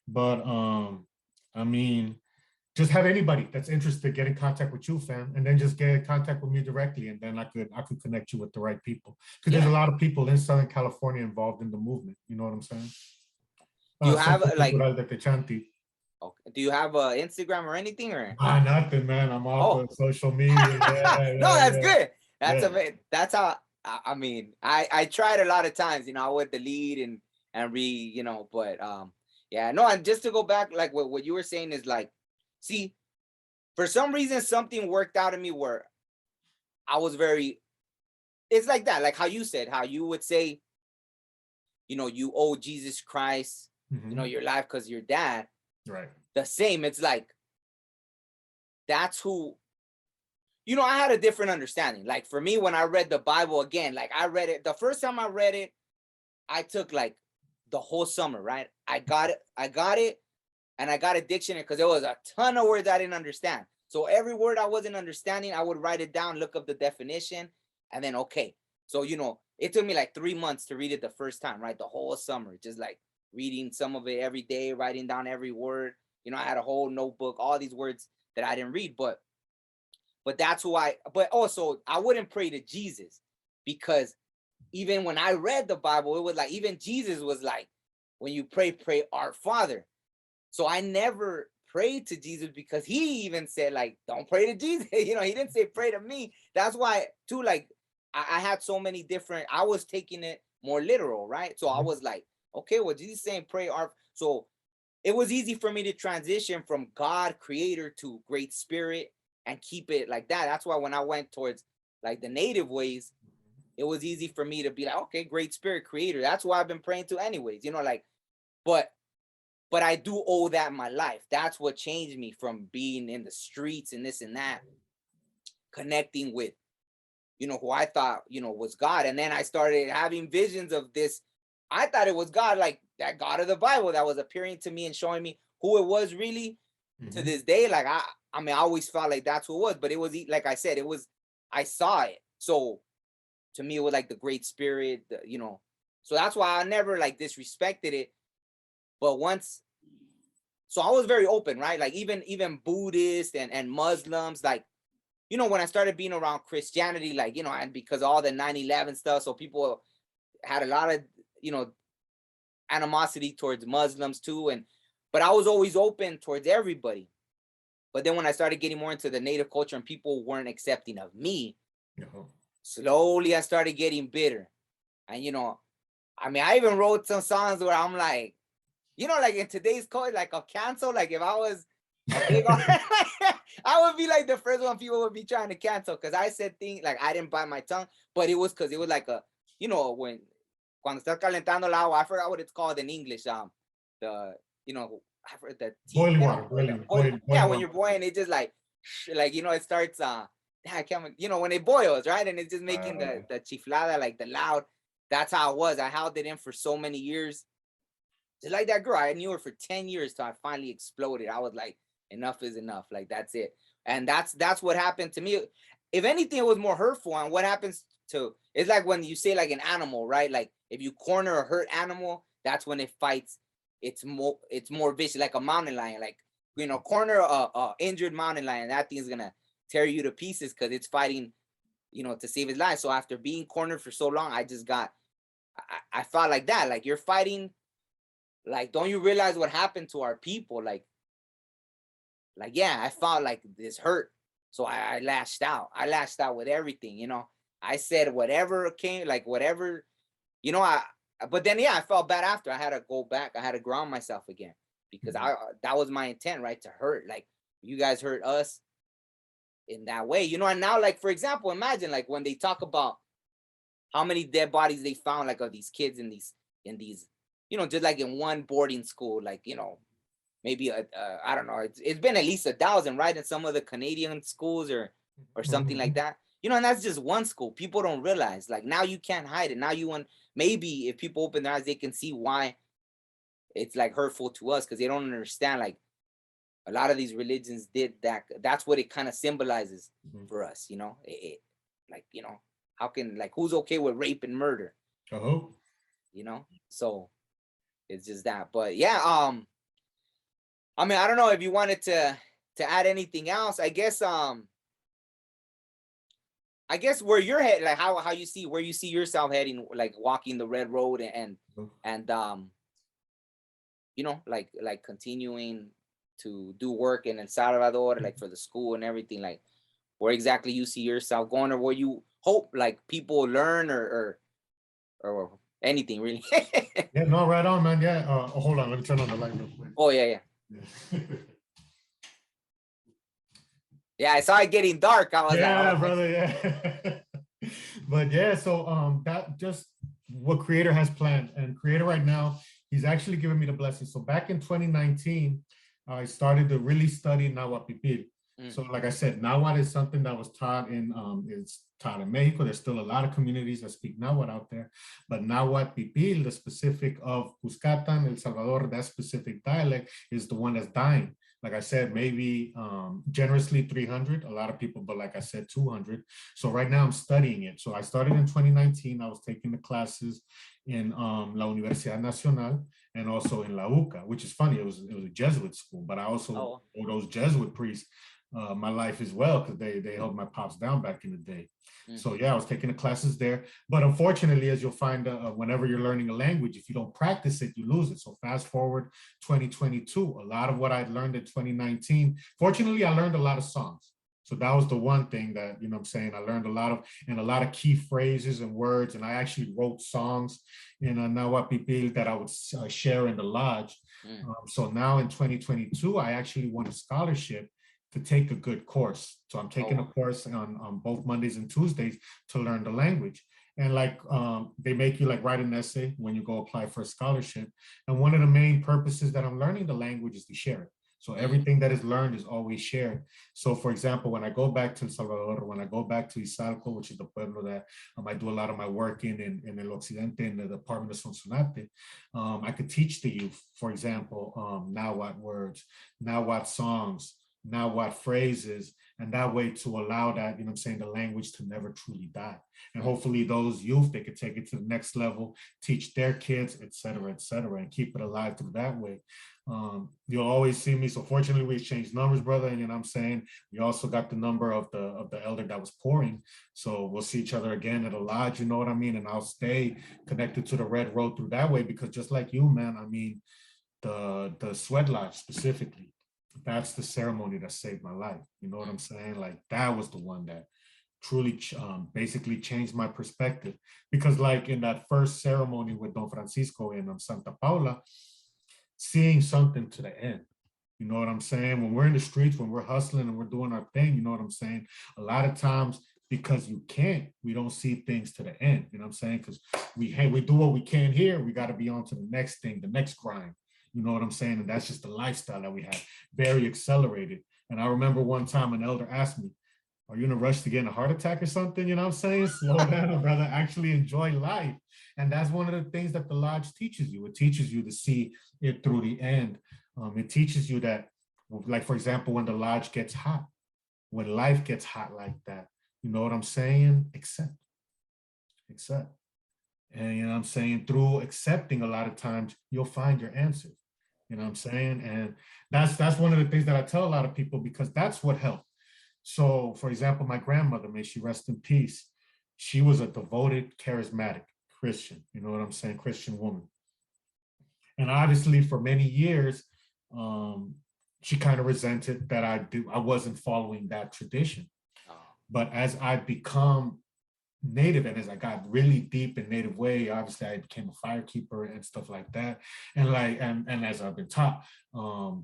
But I mean, just have anybody that's interested get in contact with you, fam, and then just get in contact with me directly, and then I could connect you with the right people. Because there's a lot of people in Southern California involved in the movement, you know what I'm saying? Do you have like... Okay. Do you have Instagram or anything, or... Nothing, man. I'm off of social media. No, that's good. That's how I mean, I tried a lot of times, you know, I would delete and you know, but yeah, no, and just to go back, like what you were saying is like, see, for some reason something worked out in me where I was very, it's like that, like how you said, how you would say, you know, you owe Jesus Christ, you know, your life because your dad. Right. The same, it's like, that's who, you know, I had a different understanding. Like for me, when I read the Bible again, like I read it, the first time I read it, I took like the whole summer, right? I got it, and I got a dictionary because there was a ton of words I didn't understand. So every word I wasn't understanding, I would write it down, look up the definition, and then okay. So, you know, it took me like 3 months to read it the first time, right? The whole summer, just like reading some of it every day, writing down every word. You know, I had a whole notebook, all these words that I didn't read, but that's why. But also, I wouldn't pray to Jesus, because even when I read the Bible, it was like, even Jesus was like, when you pray, pray our Father. So I never prayed to Jesus, because he even said, like, don't pray to Jesus. You know, he didn't say pray to me. That's why too, like, I had so many different, I was taking it more literal, right? So I was like, okay, well, Jesus saying pray our, so it was easy for me to transition from God creator to great spirit and keep it like that. That's why when I went towards like the native ways, it was easy for me to be like, okay, great spirit creator. That's why I've been praying to anyways, you know, like, but I do owe that my life. That's what changed me from being in the streets and this and that, connecting with, you know, who I thought, you know, was God. And then I started having visions of this. I thought it was God, like that God of the Bible that was appearing to me and showing me who it was really. To this day. Like, I mean, I always felt like that's who it was, but it was, like I said, it was, I saw it. So to me, it was like the great spirit, you know, so that's why I never like disrespected it. But once, so I was very open, right? Like even Buddhists and Muslims, like, you know, when I started being around Christianity, like, you know, and because all the 9/11 stuff, so people had a lot of, you know, animosity towards Muslims too. But I was always open towards everybody. But then when I started getting more into the native culture and people weren't accepting of me, slowly I started getting bitter. And, you know, I mean, I even wrote some songs where I'm like, you know, like in today's culture, like a cancel, like if I was a big, I would be like the first one people would be trying to cancel, because I said things like I didn't bite my tongue, but it was because it was like a, you know, cuando estás calentando el agua, I forgot what it's called in English. The, you know, I forgot the tea, Boiling you water, know, boiling yeah, when water. you're boiling, it just like, you know, it starts, I can't, you know, when it boils, right, and it's just making the chiflada, like the loud. That's how it was. I held it in for so many years. Just like that girl, I knew her for 10 years till I finally exploded. I was like, enough is enough. Like, that's it. And that's what happened to me. If anything, it was more hurtful. And what happens to, it's like when you say like an animal, right? Like if you corner a hurt animal, that's when it fights. It's more vicious, like a mountain lion. Like, you know, corner a injured mountain lion, that thing's gonna tear you to pieces because it's fighting, you know, to save his life. So after being cornered for so long, I just got, I felt like that. Like, you're fighting. Like, don't you realize what happened to our people? Like, yeah, I felt like this hurt. So I lashed out. I lashed out with everything, you know. I said whatever came, like whatever, you know, but then, yeah, I felt bad after. I had to go back. I had to ground myself again, because that was my intent, right? To hurt. Like, you guys hurt us in that way, you know. And now, like, for example, imagine like when they talk about how many dead bodies they found, like, of these kids in these, you know, just like in one boarding school, like, you know, maybe I don't know, it's been at least 1,000, right, in some of the Canadian schools or something like that, you know. And that's just one school. People don't realize, like, now you can't hide it. Now you want, maybe if people open their eyes, they can see why it's like hurtful to us, because they don't understand, like, a lot of these religions did that. That's what it kind of symbolizes for us, you know. Like, you know, how can, like, who's okay with rape and murder? You know, so it's just that. But yeah, I mean, I don't know if you wanted to add anything else. I guess where you're headed, like how you see, where you see yourself heading, like walking the red road and you know, like continuing to do work in El Salvador, like for the school and everything, like where exactly you see yourself going, or where you hope like people learn or anything really. Yeah, no, right on, man. Yeah. Hold on, let me turn on the light real quick. Oh yeah. Yeah, I saw it getting dark. I was yeah, like, oh, brother, yeah. But yeah, so that just what Creator has planned. And Creator right now, he's actually giving me the blessing. So back in 2019, I started to really study Nahuatl. So like I said, Nahuatl is something that was taught in, it's taught in Mexico. There's still a lot of communities that speak Nahuatl out there, but Nahuatl Pipil, the specific of Cuscatlan, El Salvador, that specific dialect is the one that's dying. Like I said, maybe generously 300, a lot of people, but like I said, 200. So right now I'm studying it. So I started in 2019. I was taking the classes in La Universidad Nacional and also in La UCA, which is funny. It was a Jesuit school, but I also owe those Jesuit priests my life as well, because they held my pops down back in the day. So yeah, I was taking the classes there. But unfortunately, as you'll find, whenever you're learning a language, if you don't practice it, you lose it. So fast forward 2022, a lot of what I learned in 2019, fortunately, I learned a lot of songs. So that was the one thing that, you know what I'm saying, I learned a lot of key phrases and words. And I actually wrote songs in Nahuatl Pipil that I would share in the lodge. So now in 2022, I actually won a scholarship to take a good course. So I'm taking a course on both Mondays and Tuesdays to learn the language. And like they make you like write an essay when you go apply for a scholarship. And one of the main purposes that I'm learning the language is to share it. So everything that is learned is always shared. So for example, when I go back to El Salvador, when I go back to Izalco, which is the pueblo that I do a lot of my work in El Occidente, in the department of Sonsonate, I could teach the youth, for example, Nahuatl words, Nahuatl songs, Nahuatl phrases, and that way to allow that, you know what I'm saying, the language to never truly die. And hopefully those youth, they could take it to the next level, teach their kids, et cetera, and keep it alive through that way. You'll always see me. So fortunately, we exchanged numbers, brother. And you know what I'm saying? We also got the number of the elder that was pouring. So we'll see each other again at a lodge, you know what I mean? And I'll stay connected to the Red Road through that way, because just like you, man, I mean, the sweat lodge specifically, that's the ceremony that saved my life. You know what I'm saying? Like that was the one that truly basically changed my perspective. Because like in that first ceremony with Don Francisco in Santa Paula, seeing something to the end. You know what I'm saying? When we're in the streets, when we're hustling and we're doing our thing, you know what I'm saying? A lot of times, because we don't see things to the end. You know what I'm saying? Because we do what we can here. We got to be on to the next thing, the next grind. You know what I'm saying? And that's just the lifestyle that we have, very accelerated. And I remember one time an elder asked me, are you in a rush to get in a heart attack or something? You know what I'm saying? Slow down, brother. Actually enjoy life. And that's one of the things that the lodge teaches you. It teaches you to see it through the end. It teaches you that, like, for example, when the lodge gets hot, when life gets hot like that, you know what I'm saying? Accept. And you know what I'm saying? Through accepting, a lot of times you'll find your answers. You know what I'm saying? And that's one of the things that I tell a lot of people, because that's what helped. So for example, my grandmother, may she rest in peace, she was a devoted, charismatic Christian, you know what I'm saying? Christian woman. And obviously for many years, she kind of resented that I wasn't following that tradition. But as I become Native, and as I got really deep in Native way, obviously I became a firekeeper and stuff like that. And and as I've been taught,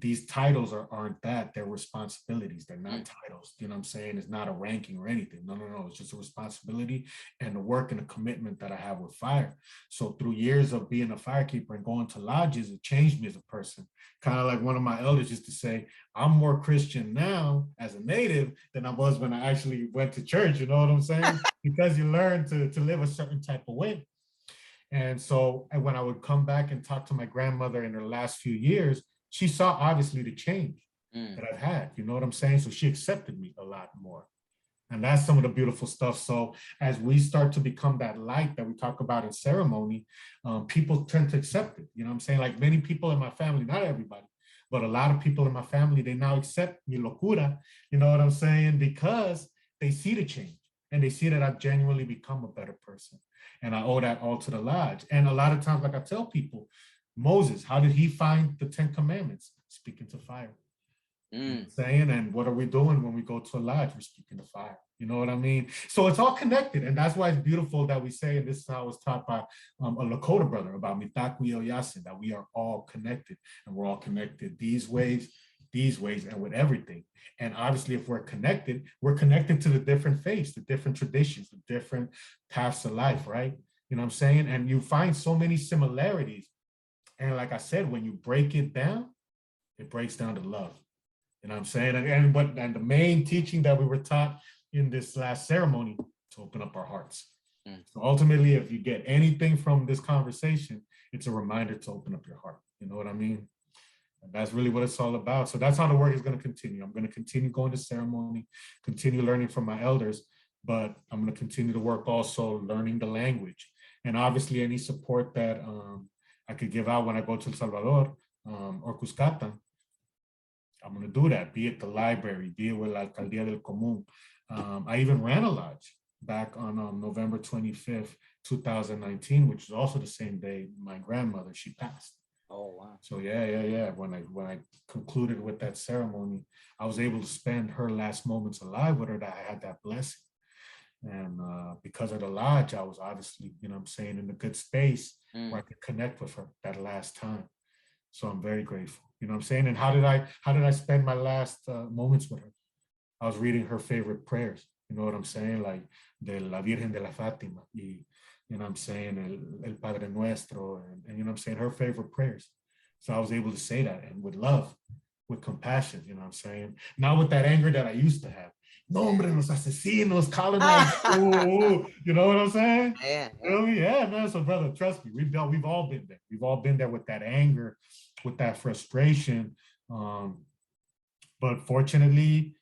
these titles aren't that, they're responsibilities. They're not titles. You know what I'm saying? It's not a ranking or anything. No. It's just a responsibility and the work and the commitment that I have with fire. So through years of being a firekeeper and going to lodges, it changed me as a person. Kind of like one of my elders used to say, I'm more Christian now as a Native than I was when I actually went to church. You know what I'm saying? Because you learn to live a certain type of way. And so when I would come back and talk to my grandmother in her last few years, she saw obviously the change that I've had. You know what I'm saying? So she accepted me a lot more. And that's some of the beautiful stuff. So as we start to become that light that we talk about in ceremony, people tend to accept it. You know what I'm saying? Like many people in my family, not everybody, but a lot of people in my family, they now accept mi locura, you know what I'm saying? Because they see the change and they see that I've genuinely become a better person. And I owe that all to the lodge. And a lot of times, like I tell people, Moses, how did he find the 10 commandments? Speaking to fire. You know what I'm saying, and what are we doing when we go to a lodge? We're speaking to fire. You know what I mean? So it's all connected, and that's why it's beautiful that we say, and this is how I was taught by a Lakota brother about Mitaku Yasin, that we are all connected, and we're all connected these ways, and with everything. And obviously, if we're connected to the different faiths, the different traditions, the different paths of life, right? You know what I'm saying? And you find so many similarities. And like I said, when you break it down, it breaks down to love. You know what I'm saying? And the main teaching that we were taught in this last ceremony, to open up our hearts. So ultimately, if you get anything from this conversation, it's a reminder to open up your heart. You know what I mean? And that's really what it's all about. So that's how the work is going to continue. I'm going to continue going to ceremony, continue learning from my elders, but I'm going to continue to work also learning the language. And obviously any support that I could give out when I go to El Salvador or Cuscatlan, I'm going to do that, be it the library, be it with La Alcaldía del Común. I even ran a lodge back on November 25th, 2019, which is also the same day my grandmother, she passed. Oh, wow. So yeah. When I concluded with that ceremony, I was able to spend her last moments alive with her, that I had that blessing. And because of the lodge, I was obviously, you know what I'm saying, in a good space where I could connect with her that last time. So I'm very grateful, you know what I'm saying? And how did I spend my last moments with her? I was reading her favorite prayers, you know what I'm saying? Like de la Virgen de la Fátima, you know what I'm saying? El Padre Nuestro, and you know what I'm saying? Her favorite prayers. So I was able to say that, and with love, with compassion, you know what I'm saying? Not with that anger that I used to have. No, hombre, los asesinos, colonize. You know what I'm saying? Yeah. Really? Yeah, man. So, brother, trust me, we've all been there. We've all been there with that anger, with that frustration. But fortunately,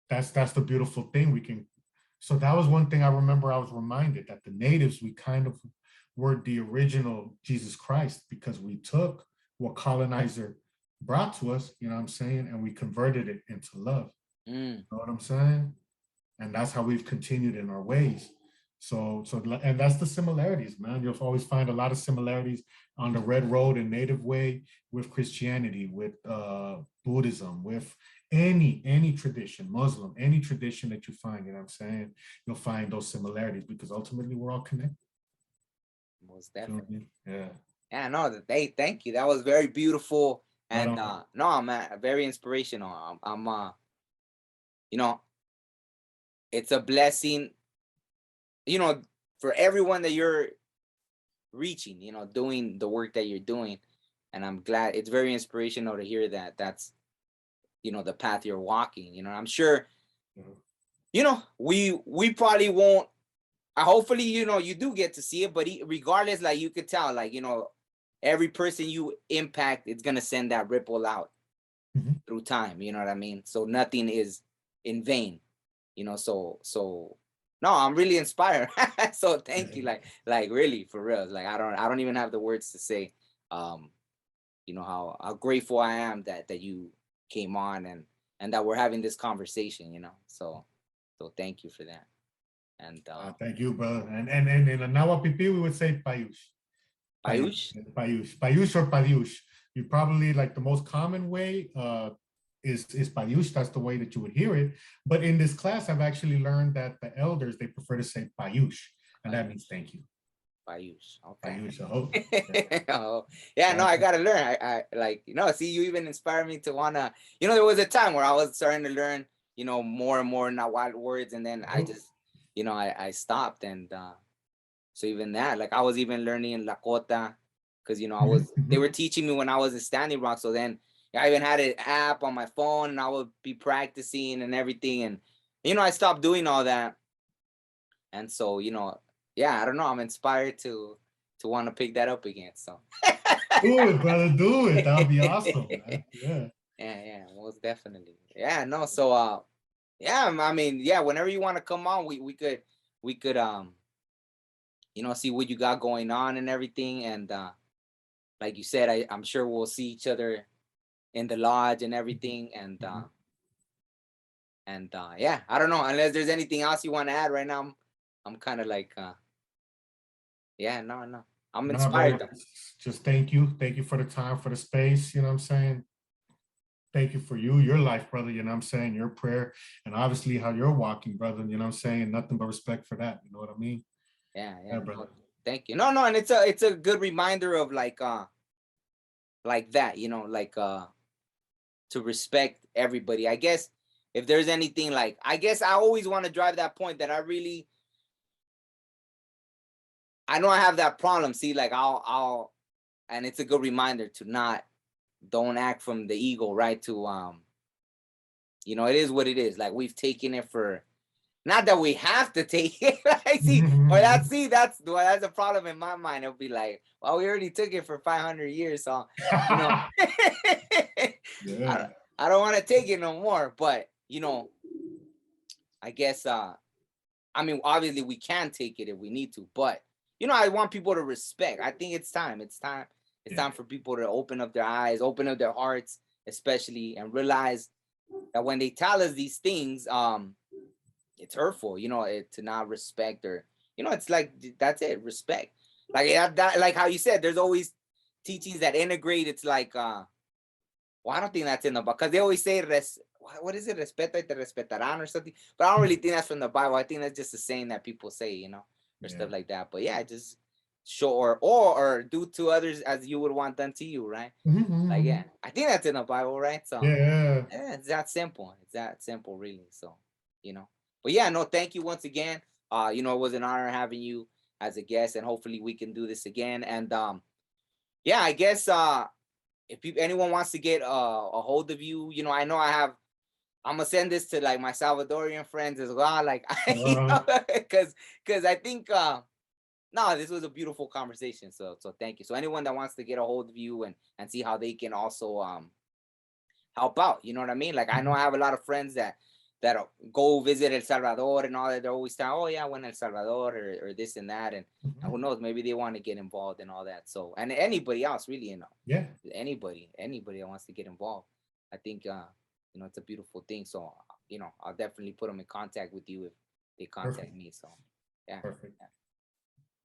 that's the beautiful thing. We can. So that was one thing I remember. I was reminded that the natives, we kind of were the original Jesus Christ, because we took what colonizer brought to us, you know what I'm saying, and we converted it into love. You know what I'm saying? And that's how we've continued in our ways. So, and that's the similarities, man. You'll always find a lot of similarities on the Red Road and Native Way with Christianity, with Buddhism, with any tradition, Muslim, any tradition that you find, you know what I'm saying? You'll find those similarities, because ultimately we're all connected. Most definitely. Yeah. Yeah, no, thank you. That was very beautiful. And Right no, man, very inspirational. I'm you know, it's a blessing, you know, for everyone that you're reaching, you know, doing the work that you're doing. And I'm glad, it's very inspirational to hear that that's, you know, the path you're walking. You know, I'm sure, you know, we probably won't, hopefully, you know, you do get to see it, but regardless, like you could tell, like, you know, every person you impact, it's going to send that ripple out through time. You know what I mean? So nothing is in vain, you know, so no, I'm really inspired. So thank you. Like really, for real. Like, I don't even have the words to say, you know, how grateful I am that you came on and that we're having this conversation, you know, so thank you for that. And thank you, brother. And in Nahuatl Pipi, we would say payush. Payush? Payush or payush. You probably, like, the most common way is payush. That's the way that you would hear it. But in this class, I've actually learned that the elders, they prefer to say payush, and that means thank you. Payush. Okay. Payush, oh, yeah, no, I gotta learn. I like, you know, see, you even inspire me to wanna, you know, there was a time where I was starting to learn, you know, more and more Nahuatl words, and then I just, you know, I stopped. And so even that, like, I was even learning Lakota, because, you know, they were teaching me when I was in Standing Rock. So then I even had an app on my phone, and I would be practicing and everything. And, you know, I stopped doing all that. And so, you know, yeah, I don't know, I'm inspired to want to pick that up again. So do it, brother, do it. That would be awesome, man. Yeah, most definitely. Yeah, no, so yeah, I mean, yeah, whenever you want to come on, we could you know, see what you got going on and everything. And like you said, I'm sure we'll see each other in the lodge and everything. And yeah, I don't know, unless there's anything else you want to add right now. I'm kind of like yeah, no, I'm inspired. Brother, just thank you for the time, for the space, you know what I'm saying? Thank you for your life, brother, you know what I'm saying? Your prayer, and obviously how you're walking, brother, you know what I'm saying? Nothing but respect for that, you know what I mean? Yeah, brother. Thank you. No, and it's a good reminder of like that, you know, like to respect everybody. I guess if there's anything, like, I guess I always want to drive that point that I know I have that problem. See, like, I'll and it's a good reminder to don't act from the ego, right? To you know, it is what it is. Like we've taken it for, not that we have to take it. I see, or that's a problem in my mind. It'll be like, well, we already took it for 500 years, so you know, Yeah. I don't want to take it no more. But you know, I guess I mean, obviously we can take it if we need to, but you know, I want people to respect. I think it's time. It's time for people to open up their eyes, open up their hearts, especially, and realize that when they tell us these things, it's hurtful, you know, to not respect, or you know, it's like, that's it, respect. Like that, like how you said, there's always teachings that integrate. It's like well, I don't think that's in the Bible, because they always say what is it, respeta y te respetarán or something, but I don't really think that's from the Bible. I think that's just a saying that people say, you know, or stuff like that. But yeah, just show or do to others as you would want done to you, right? Like, yeah, I think that's in the Bible, right? So yeah, it's that simple. It's that simple, really. So, you know, but yeah, no, thank you once again. You know, it was an honor having you as a guest, and hopefully we can do this again. And yeah, I guess if anyone wants to get a hold of you, you know, I know I'm gonna send this to like my Salvadorian friends as well, like you know, because I think no, this was a beautiful conversation. So thank you. So anyone that wants to get a hold of you and see how they can also help out, you know what I mean? Like I know I have a lot of friends that go visit El Salvador and all that. They're always saying, oh yeah, I went to El Salvador or this and that, and who knows, maybe they want to get involved in all that. So, and anybody else really, you know, anybody that wants to get involved, I think you know, it's a beautiful thing. So you know, I'll definitely put them in contact with you if they contact me. So yeah. Perfect. Yeah.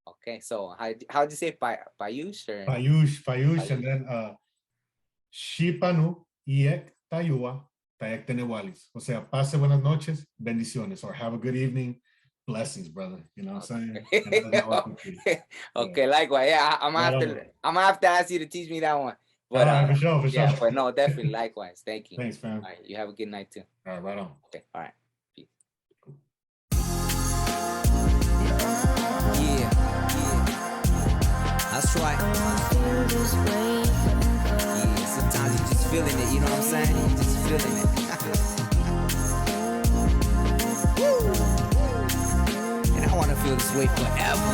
Okay, so how'd you say Payush or Payush, and then Shipanu Iek Tayua Taek Tenewalis. O sea, pase buenas noches, bendiciones, or have a good evening, blessings, brother. You know what I'm saying? Okay, likewise. Yeah, I'm gonna have to ask you to teach me that one. But for sure. Yeah, but no, definitely likewise. Thank you. Thanks, fam. All right, you have a good night too. All right, right on. Okay, all right. Peace. Yeah, that's right. Yeah, sometimes you just feeling it, you know what I'm saying? You just feeling it. And I want to feel this way forever.